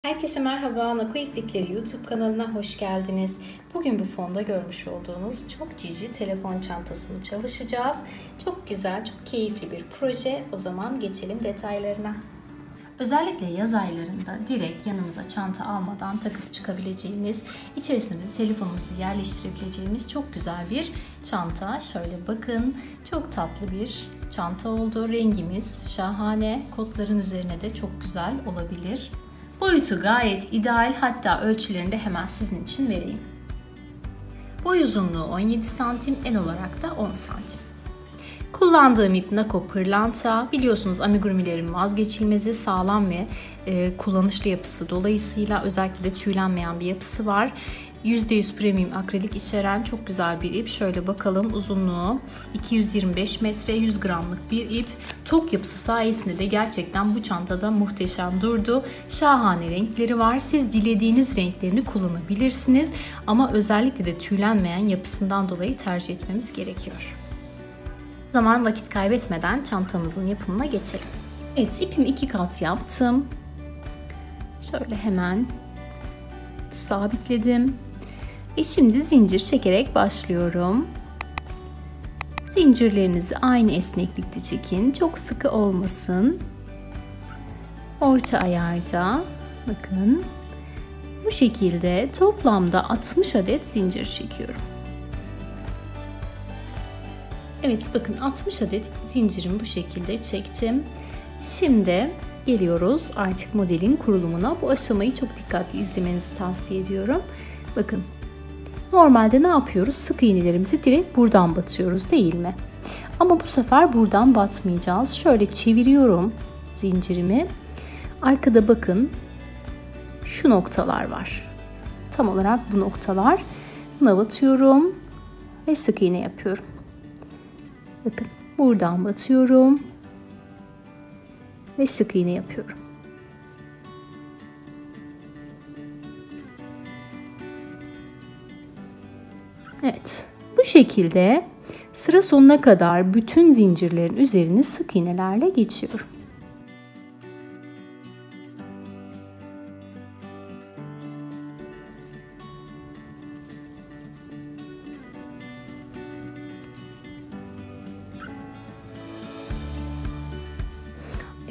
Herkese merhaba, Nako İplikleri YouTube kanalına hoş geldiniz. Bugün bu fonda görmüş olduğunuz çok cici telefon çantasını çalışacağız. Çok güzel, çok keyifli bir proje. O zaman geçelim detaylarına. Özellikle yaz aylarında direkt yanımıza çanta almadan takıp çıkabileceğimiz, içerisine telefonumuzu yerleştirebileceğimiz çok güzel bir çanta. Şöyle bakın, çok tatlı bir çanta oldu. Rengimiz şahane, kotların üzerine de çok güzel olabilir. Boyutu gayet ideal, hatta ölçülerini de hemen sizin için vereyim. Boy uzunluğu 17 cm, en olarak da 10 cm. Kullandığım ip Nako pırlanta. Biliyorsunuz amigurumilerin vazgeçilmezi, sağlam ve kullanışlı yapısı dolayısıyla özellikle de tüylenmeyen bir yapısı var. %100 premium akrilik içeren çok güzel bir ip. Şöyle bakalım, uzunluğu 225 metre, 100 gramlık bir ip. Tok yapısı sayesinde de gerçekten bu çantada muhteşem durdu. Şahane renkleri var. Siz dilediğiniz renklerini kullanabilirsiniz. Ama özellikle de tüylenmeyen yapısından dolayı tercih etmemiz gerekiyor. O zaman vakit kaybetmeden çantamızın yapımına geçelim. Evet, ipimi 2 kat yaptım. Şöyle hemen sabitledim. Ve şimdi zincir çekerek başlıyorum. Zincirlerinizi aynı esneklikte çekin. Çok sıkı olmasın. Orta ayarda. Bakın. Bu şekilde toplamda 60 adet zincir çekiyorum. Evet, bakın 60 adet zincirimi bu şekilde çektim. Şimdi geliyoruz artık modelin kurulumuna. Bu aşamayı çok dikkatli izlemenizi tavsiye ediyorum. Bakın, normalde ne yapıyoruz? Sık iğnelerimizi direkt buradan batıyoruz, değil mi? Ama bu sefer buradan batmayacağız. Şöyle çeviriyorum zincirimi. Arkada bakın şu noktalar var. Tam olarak bu noktalar. Buna batıyorum ve sık iğne yapıyorum. Bakın, buradan batıyorum ve sık iğne yapıyorum. Evet, bu şekilde sıra sonuna kadar bütün zincirlerin üzerini sık iğnelerle geçiyorum.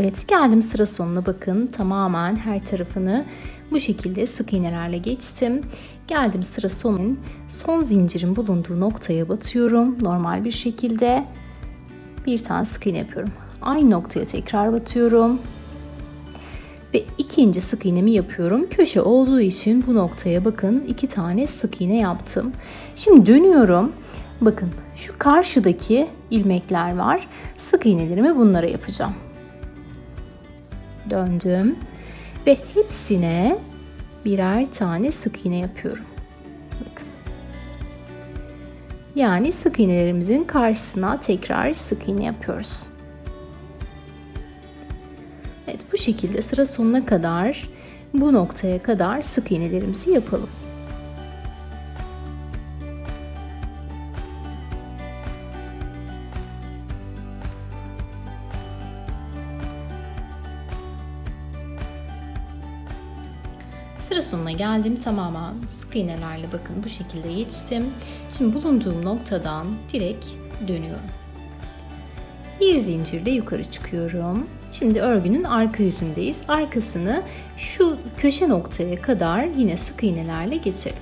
Evet, geldim sıra sonuna, bakın tamamen her tarafını bu şekilde sık iğnelerle geçtim. Geldim sıra sonunun son zincirin bulunduğu noktaya batıyorum. Normal bir şekilde bir tane sık iğne yapıyorum. Aynı noktaya tekrar batıyorum. Ve ikinci sık iğnemi yapıyorum. Köşe olduğu için bu noktaya bakın 2 tane sık iğne yaptım. Şimdi dönüyorum. Bakın şu karşıdaki ilmekler var. Sık iğnelerimi bunlara yapacağım. Döndüm ve hepsine birer tane sık iğne yapıyorum. Bakın. Yani sık iğnelerimizin karşısına tekrar sık iğne yapıyoruz. Evet, bu şekilde sıra sonuna kadar, bu noktaya kadar sık iğnelerimizi yapalım. Sıra sonuna geldim. Tamamen sık iğnelerle bakın bu şekilde geçtim. Şimdi bulunduğum noktadan direkt dönüyorum. Bir zincirle yukarı çıkıyorum. Şimdi örgünün arka yüzündeyiz. Arkasını şu köşe noktaya kadar yine sık iğnelerle geçelim.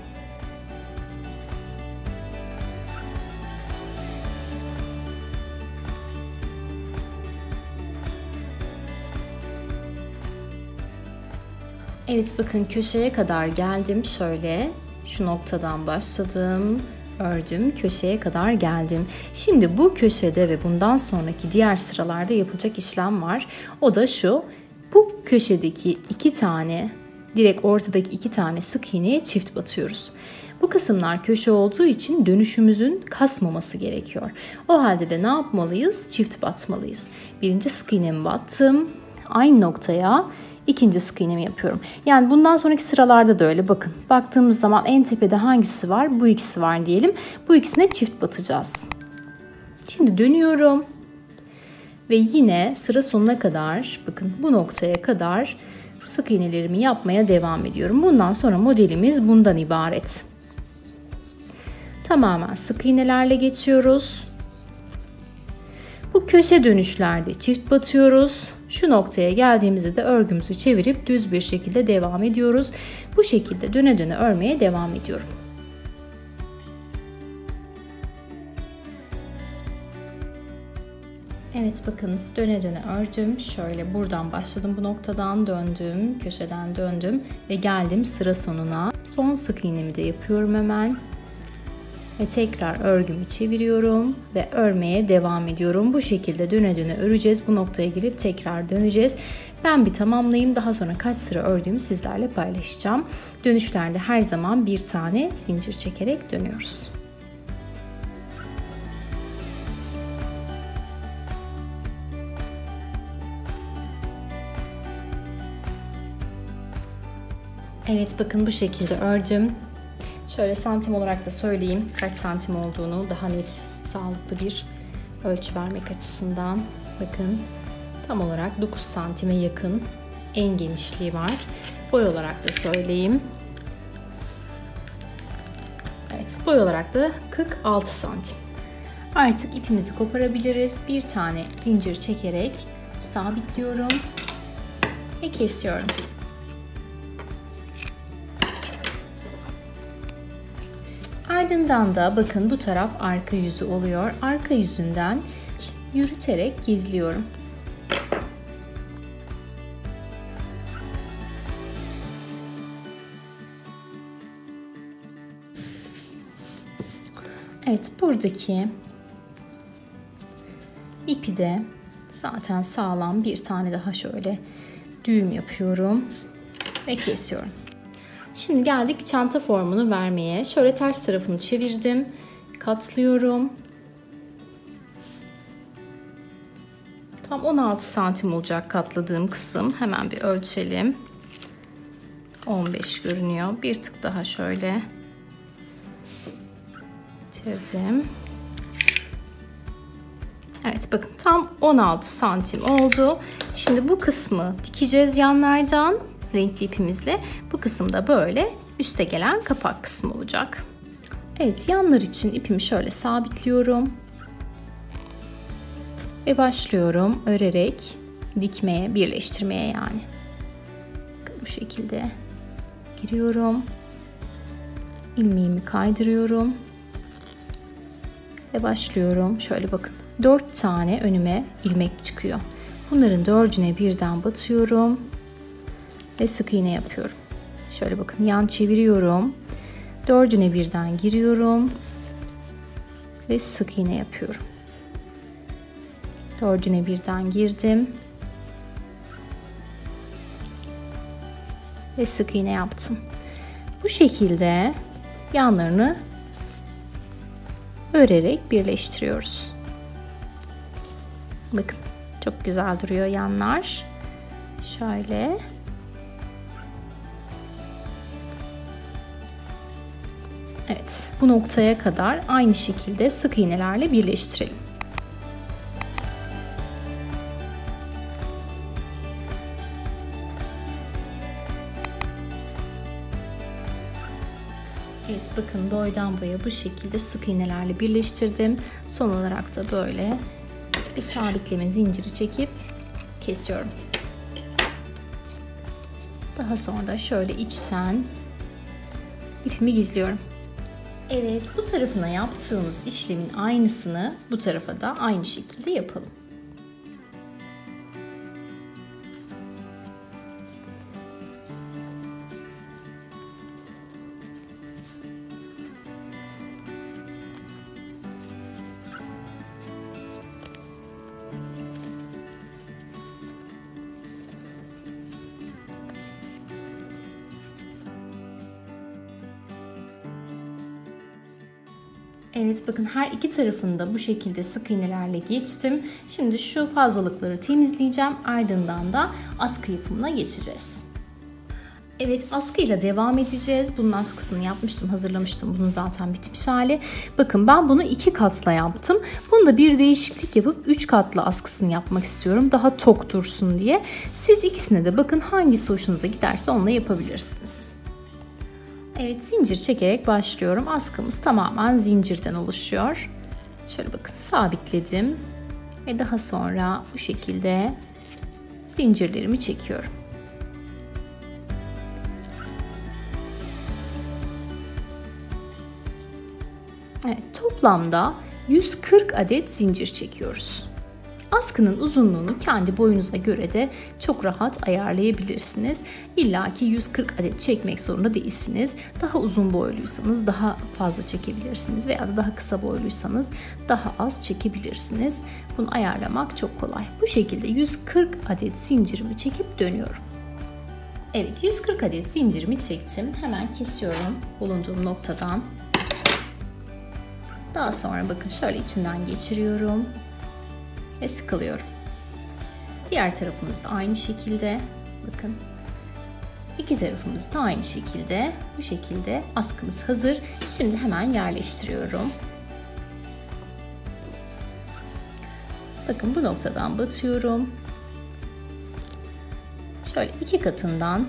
Evet, bakın köşeye kadar geldim. Şöyle şu noktadan başladım, ördüm, köşeye kadar geldim. Şimdi bu köşede ve bundan sonraki diğer sıralarda yapılacak işlem var. O da şu: bu köşedeki 2 tane, direkt ortadaki 2 tane sık iğneye çift batıyoruz. Bu kısımlar köşe olduğu için dönüşümüzün kasmaması gerekiyor. O halde de ne yapmalıyız? Çift batmalıyız. Birinci sık iğnemi battım. Aynı noktaya İkinci sık iğnemi yapıyorum. Yani bundan sonraki sıralarda da öyle. Bakın, baktığımız zaman en tepede hangisi var? Bu ikisi var diyelim. Bu ikisine çift batacağız. Şimdi dönüyorum ve yine sıra sonuna kadar, bakın bu noktaya kadar sık iğnelerimi yapmaya devam ediyorum. Bundan sonra modelimiz bundan ibaret. Tamamen sık iğnelerle geçiyoruz. Bu köşe dönüşlerde çift batıyoruz. Şu noktaya geldiğimizde de örgümüzü çevirip düz bir şekilde devam ediyoruz. Bu şekilde döne döne örmeye devam ediyorum. Evet, bakın döne döne ördüm. Şöyle buradan başladım, bu noktadan döndüm, köşeden döndüm ve geldim sıra sonuna. Son sık iğnemi de yapıyorum hemen. Ve tekrar örgümü çeviriyorum ve örmeye devam ediyorum. Bu şekilde döne döne öreceğiz. Bu noktaya gelip tekrar döneceğiz. Ben bir tamamlayayım. Daha sonra kaç sıra ördüğümü sizlerle paylaşacağım. Dönüşlerde her zaman bir tane zincir çekerek dönüyoruz. Evet, bakın bu şekilde ördüm. Şöyle santim olarak da söyleyeyim kaç santim olduğunu, daha net, sağlıklı bir ölçü vermek açısından. Bakın tam olarak 9 santime yakın en genişliği var. Boy olarak da söyleyeyim. Evet, boy olarak da 46 santim. Artık ipimizi koparabiliriz. Bir tane zincir çekerek sabitliyorum ve kesiyorum. Ardından da bakın bu taraf arka yüzü oluyor. Arka yüzünden yürüterek gizliyorum. Evet, buradaki ipi de zaten sağlam, bir tane daha şöyle düğüm yapıyorum ve kesiyorum. Şimdi geldik çanta formunu vermeye. Şöyle ters tarafını çevirdim. Katlıyorum. Tam 16 santim olacak katladığım kısım. Hemen bir ölçelim. 15 görünüyor. Bir tık daha şöyle bitirdim. Evet, bakın tam 16 santim oldu. Şimdi bu kısmı dikeceğiz yanlardan renkli ipimizle. Bu kısımda böyle üste gelen kapak kısmı olacak. Evet, yanlar için ipimi şöyle sabitliyorum ve başlıyorum örerek dikmeye, birleştirmeye yani. Bu şekilde giriyorum, ilmeğimi kaydırıyorum ve başlıyorum. Şöyle bakın, 4 tane önüme ilmek çıkıyor. Bunların 4'üne birden batıyorum ve sık iğne yapıyorum. Şöyle bakın, yan çeviriyorum. 4'üne birden giriyorum ve sık iğne yapıyorum. 4'üne birden girdim ve sık iğne yaptım. Bu şekilde yanlarını örerek birleştiriyoruz. Bakın çok güzel duruyor yanlar. Şöyle. Evet, bu noktaya kadar aynı şekilde sık iğnelerle birleştirelim. Evet, bakın boydan boya bu şekilde sık iğnelerle birleştirdim. Son olarak da böyle bir sabitleme zinciri çekip kesiyorum. Daha sonra şöyle içten ipimi gizliyorum. Evet, bu tarafına yaptığımız işlemin aynısını bu tarafa da aynı şekilde yapalım. Evet, bakın her iki tarafını da bu şekilde sık iğnelerle geçtim. Şimdi şu fazlalıkları temizleyeceğim. Ardından da askı yapımına geçeceğiz. Evet, askıyla devam edeceğiz. Bunun askısını yapmıştım, hazırlamıştım. Bunun zaten bitmiş hali. Bakın ben bunu 2 katla yaptım. Bunda bir değişiklik yapıp 3 katlı askısını yapmak istiyorum. Daha tok dursun diye. Siz ikisine de bakın, hangisi hoşunuza giderse onunla yapabilirsiniz. Evet, zincir çekerek başlıyorum. Askımız tamamen zincirden oluşuyor. Şöyle bakın, sabitledim. Ve daha sonra bu şekilde zincirlerimi çekiyorum. Evet, toplamda 140 adet zincir çekiyoruz. Askının uzunluğunu kendi boyunuza göre de çok rahat ayarlayabilirsiniz. İlla ki 140 adet çekmek zorunda değilsiniz. Daha uzun boyluysanız daha fazla çekebilirsiniz veya da daha kısa boyluysanız daha az çekebilirsiniz. Bunu ayarlamak çok kolay. Bu şekilde 140 adet zincirimi çekip dönüyorum. Evet, 140 adet zincirimi çektim. Hemen kesiyorum bulunduğum noktadan. Daha sonra bakın şöyle içinden geçiriyorum ve sıkılıyorum. Diğer tarafımız da aynı şekilde. Bakın, iki tarafımız da aynı şekilde. Bu şekilde askımız hazır. Şimdi hemen yerleştiriyorum. Bakın, bu noktadan batıyorum. Şöyle 2 katından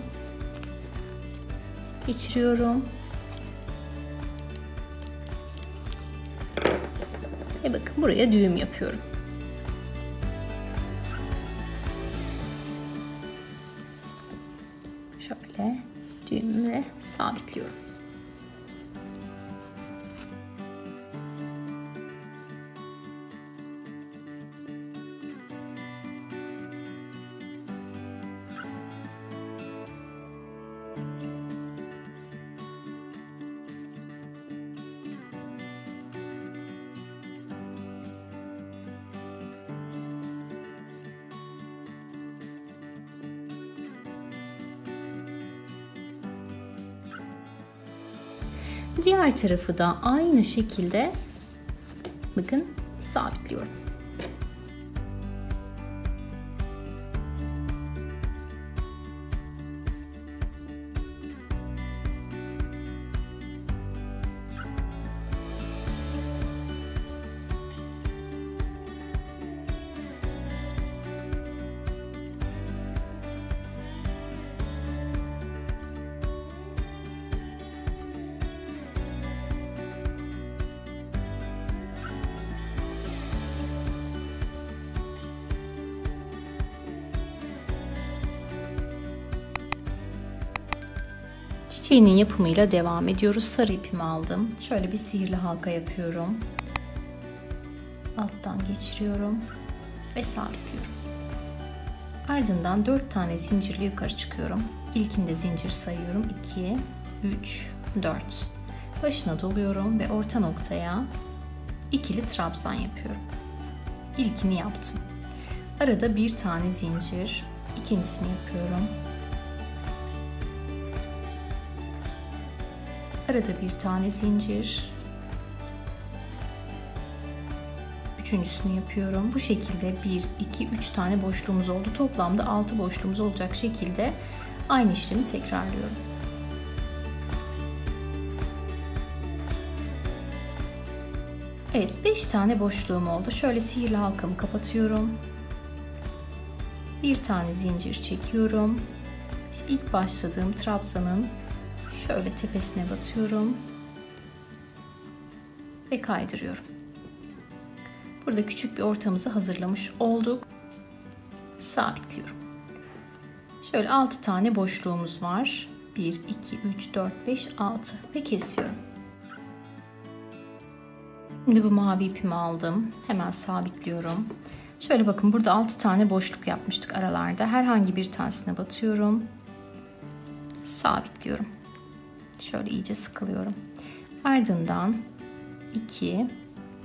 geçiriyorum. Ve bakın, buraya düğüm yapıyorum. Şöyle düğümle sabitliyorum. Diğer tarafı da aynı şekilde bakın sabitliyorum. Çiçeğinin yapımıyla devam ediyoruz. Sarı ipimi aldım. Şöyle bir sihirli halka yapıyorum. Alttan geçiriyorum ve sabitliyorum. Ardından 4 tane zincirli yukarı çıkıyorum. İlkinde zincir sayıyorum. 2, 3, 4. Başına doluyorum ve orta noktaya ikili trabzan yapıyorum. İlkini yaptım. Arada bir tane zincir. İkincisini yapıyorum. Arada bir tane zincir. Üçüncüsünü yapıyorum. Bu şekilde 1, 2, 3 tane boşluğumuz oldu. Toplamda 6 boşluğumuz olacak şekilde aynı işlemi tekrarlıyorum. Evet, 5 tane boşluğum oldu. Şöyle sihirli halkamı kapatıyorum. Bir tane zincir çekiyorum. İlk başladığım trabzanın şöyle tepesine batıyorum ve kaydırıyorum. Burada küçük bir ortamızı hazırlamış olduk. Sabitliyorum. Şöyle 6 tane boşluğumuz var. 1, 2, 3, 4, 5, 6 ve kesiyorum. Şimdi bu mavi ipimi aldım. Hemen sabitliyorum. Şöyle bakın, burada 6 tane boşluk yapmıştık aralarda. Herhangi bir tanesine batıyorum. Sabitliyorum. Şöyle iyice sıkılıyorum. Ardından 2,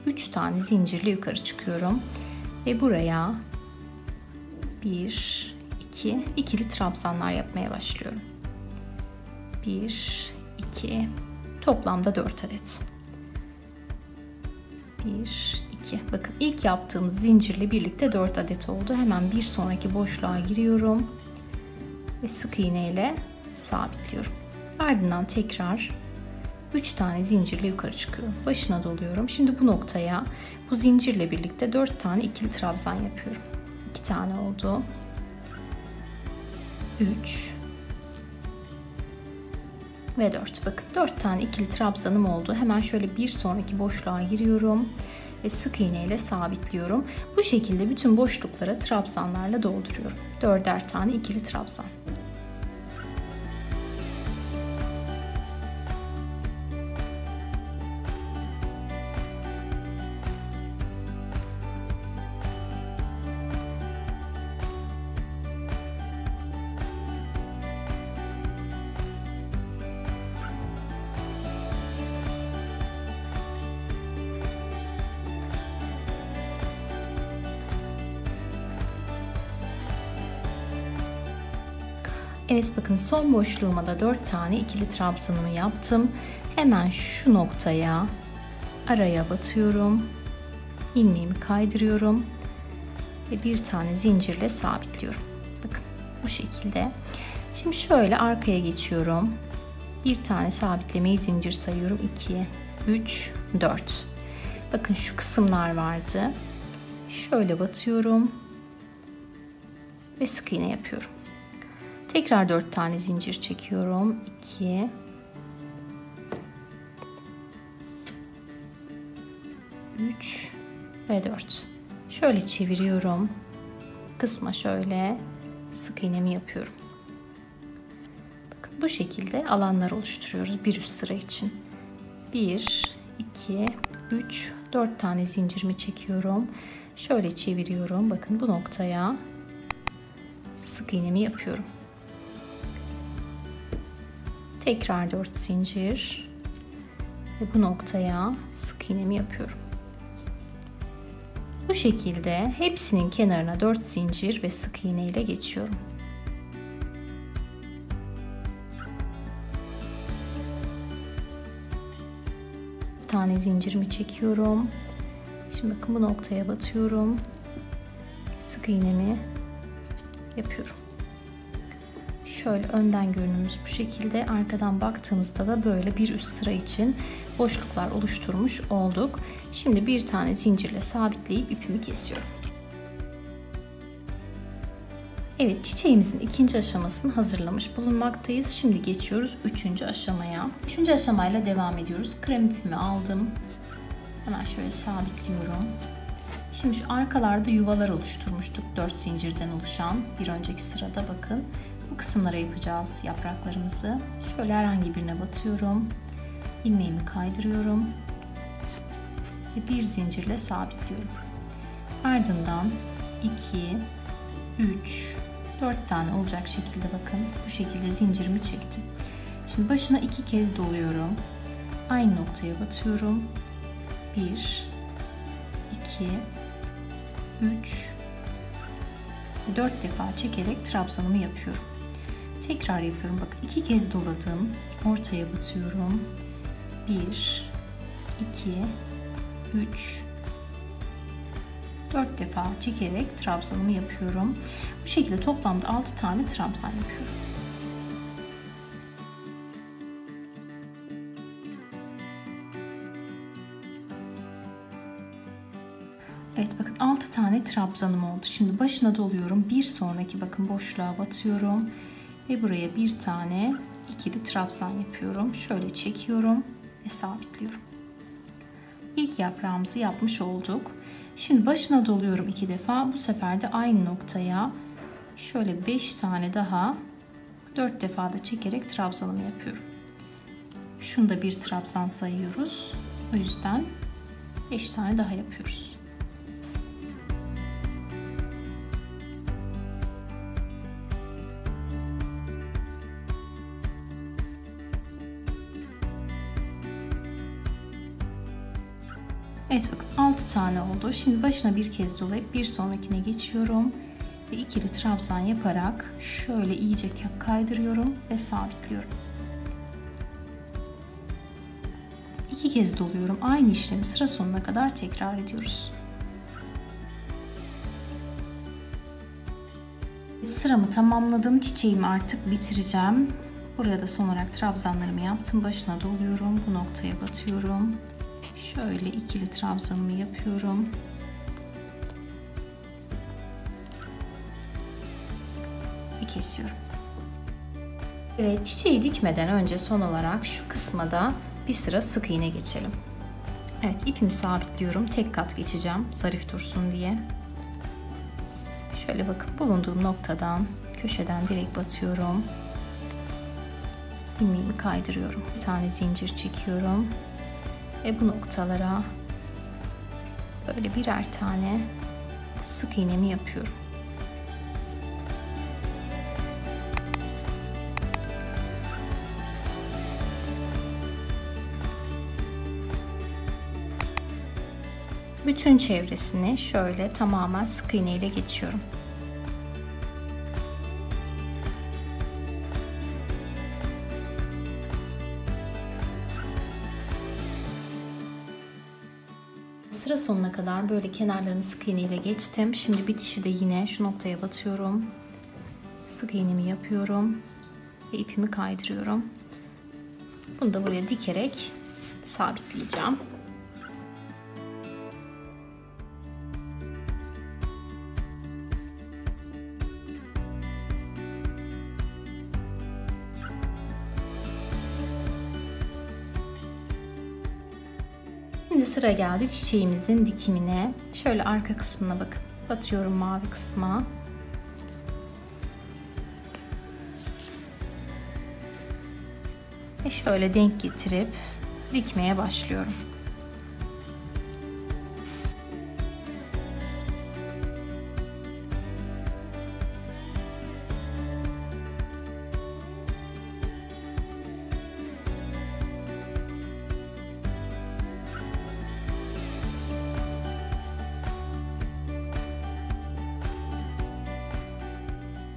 3 tane zincirle yukarı çıkıyorum. Ve buraya 1, 2, ikili trabzanlar yapmaya başlıyorum. 1, 2, toplamda 4 adet. 1, 2. Bakın, ilk yaptığımız zincirle birlikte 4 adet oldu. Hemen bir sonraki boşluğa giriyorum. Ve sık iğne ile sabitliyorum. Ardından tekrar 3 tane zincirle yukarı çıkıyorum. Başına doluyorum. Şimdi bu noktaya bu zincirle birlikte 4 tane ikili trabzan yapıyorum. 2 tane oldu. 3 ve 4. Bakın 4 tane ikili trabzanım oldu. Hemen şöyle bir sonraki boşluğa giriyorum ve sık iğne ile sabitliyorum. Bu şekilde bütün boşluklara trabzanlarla dolduruyorum. 4'er tane ikili trabzan. Evet, bakın son boşluğuma da 4 tane ikili trabzanımı yaptım. Hemen şu noktaya araya batıyorum. İlmeğimi kaydırıyorum ve bir tane zincirle sabitliyorum. Bakın bu şekilde. Şimdi şöyle arkaya geçiyorum. Bir tane sabitlemeyi zincir sayıyorum. 2, 3, 4. Bakın şu kısımlar vardı. Şöyle batıyorum ve sık iğne yapıyorum. Tekrar 4 tane zincir çekiyorum. 2 3 ve 4. Şöyle çeviriyorum. Kısma şöyle sık iğnemi yapıyorum. Bakın bu şekilde alanlar oluşturuyoruz bir üst sıra için. 1 2 3 4 tane zincirimi çekiyorum. Şöyle çeviriyorum. Bakın bu noktaya sık iğnemi yapıyorum. Tekrar 4 zincir ve bu noktaya sık iğnemi yapıyorum. Bu şekilde hepsinin kenarına 4 zincir ve sık iğne ile geçiyorum. Bir tane zincirimi çekiyorum. Şimdi bakın bu noktaya batıyorum. Sık iğnemi yapıyorum. Şöyle önden görünümümüz bu şekilde. Arkadan baktığımızda da böyle bir üst sıra için boşluklar oluşturmuş olduk. Şimdi bir tane zincirle sabitleyip ipimi kesiyorum. Evet, çiçeğimizin ikinci aşamasını hazırlamış bulunmaktayız. Şimdi geçiyoruz üçüncü aşamaya. Üçüncü aşamayla devam ediyoruz. Krem ipimi aldım. Hemen şöyle sabitliyorum. Şimdi şu arkalarda yuvalar oluşturmuştuk 4 zincirden oluşan. Bir önceki sırada bakın. Bu kısımlara yapacağız yapraklarımızı. Şöyle herhangi birine batıyorum. İlmeğimi kaydırıyorum. Ve bir zincirle sabitliyorum. Ardından 2, 3, 4 tane olacak şekilde bakın. Bu şekilde zincirimi çektim. Şimdi başına 2 kez doluyorum. Aynı noktaya batıyorum. 1, 2, 3 ve 4 defa çekerek trabzanımı yapıyorum. Tekrar yapıyorum. Bakın 2 kez doladım. Ortaya batıyorum. 1, 2, 3, 4 defa çekerek trabzanımı yapıyorum. Bu şekilde toplamda 6 tane trabzan yapıyorum. Evet, bakın 6 tane trabzanım oldu. Şimdi başına doluyorum. Bir sonraki bakın boşluğa batıyorum. Ve buraya bir tane ikili trabzan yapıyorum. Şöyle çekiyorum ve sabitliyorum. İlk yaprağımızı yapmış olduk. Şimdi başına doluyorum 2 defa. Bu sefer de aynı noktaya şöyle 5 tane daha 4 defa da çekerek trabzanımı yapıyorum. Şunu da bir trabzan sayıyoruz. O yüzden 5 tane daha yapıyoruz. Evet, bakın 6 tane oldu. Şimdi başına bir kez dolayıp bir sonrakine geçiyorum. Ve ikili trabzan yaparak şöyle iyice kaydırıyorum ve sabitliyorum. 2 kez doluyorum. Aynı işlemi sıra sonuna kadar tekrar ediyoruz. Sıramı tamamladım. Çiçeğimi artık bitireceğim. Burada da son olarak trabzanlarımı yaptım. Başına doluyorum. Bu noktaya batıyorum. Şöyle ikili trabzanımı yapıyorum. Ve kesiyorum. Evet, çiçeği dikmeden önce son olarak şu kısma da bir sıra sık iğne geçelim. Evet, ipimi sabitliyorum. Tek kat geçeceğim zarif dursun diye. Şöyle bakın, bulunduğum noktadan, köşeden direkt batıyorum. İlmeğimi kaydırıyorum. Bir tane zincir çekiyorum. Ve bu noktalara böyle birer tane sık iğnemi yapıyorum. Bütün çevresini şöyle tamamen sık iğne ile geçiyorum. Sıra sonuna kadar böyle kenarlarını sık iğne ile geçtim. Şimdi bitişi de yine şu noktaya batıyorum. Sık iğnemi yapıyorum ve ipimi kaydırıyorum. Bunu da buraya dikerek sabitleyeceğim. Şimdi sıra geldi çiçeğimizin dikimine. Şöyle arka kısmına bakın. Batıyorum mavi kısma. Ve şöyle denk getirip dikmeye başlıyorum.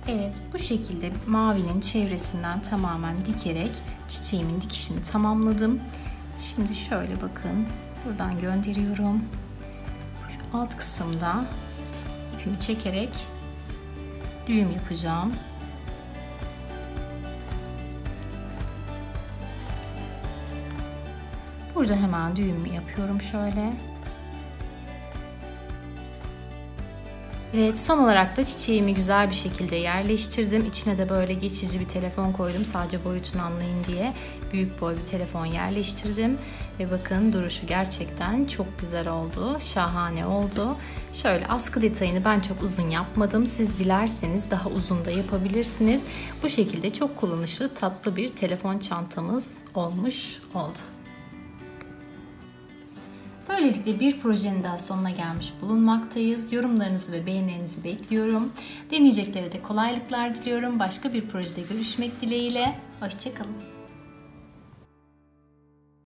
Evet, bu şekilde mavinin çevresinden tamamen dikerek çiçeğimin dikişini tamamladım. Şimdi şöyle bakın, buradan gönderiyorum. Şu alt kısımda ipimi çekerek düğüm yapacağım. Burada hemen düğümü yapıyorum şöyle. Evet, son olarak da çiçeğimi güzel bir şekilde yerleştirdim. İçine de böyle geçici bir telefon koydum. Sadece boyutunu anlayın diye büyük boy bir telefon yerleştirdim. Ve bakın duruşu gerçekten çok güzel oldu. Şahane oldu. Şöyle askı detayını ben çok uzun yapmadım. Siz dilerseniz daha uzun da yapabilirsiniz. Bu şekilde çok kullanışlı, tatlı bir telefon çantamız olmuş oldu. Böylelikle bir projenin daha sonuna gelmiş bulunmaktayız. Yorumlarınızı ve beğenilerinizi bekliyorum. Deneyeceklere de kolaylıklar diliyorum. Başka bir projede görüşmek dileğiyle. Hoşça kalın.